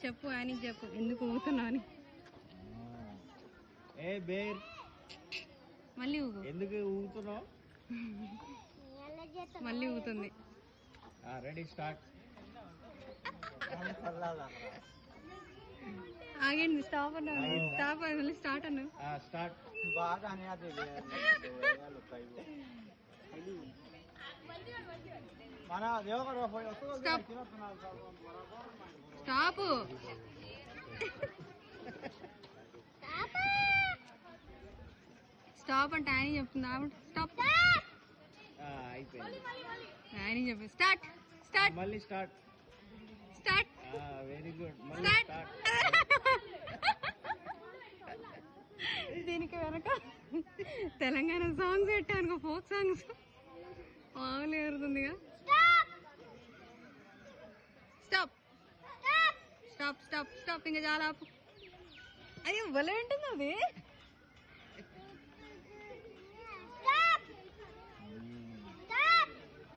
చెప్పు ఆయనకి చెప్పు ఎందుకు ఊగుతున్నావు అని. మళ్ళీ ఊగు. ఎందుకు ఊగుతున్నావు? మళ్ళీ ఊగుతుంది. Ready start. ఆగండి స్టాప్ అన్నా. స్టాప్ మళ్ళీ స్టార్ట్ అన్నా. స్టార్ట్. స్టాప్. స్టాప్ అంటే ఆయన చెప్తుందా? స్టాప్ అయిపోయింది. ఆయన చెప్పు. స్టార్ట్. స్టార్ట్. మళ్ళీ స్టార్ట్. స్టార్ట్. Very good. మళ్ళీ స్టార్ట్. దీనికి వెనక తెలంగాణ సాంగ్స్ పెట్టాను, ఫోక్ సాంగ్స్. మామూలు ఎగురుతుందిగా. స్టాప్. Stop stop stop. ఇంకా చాలా. అయ్యో భలే ఉంటుంది అది.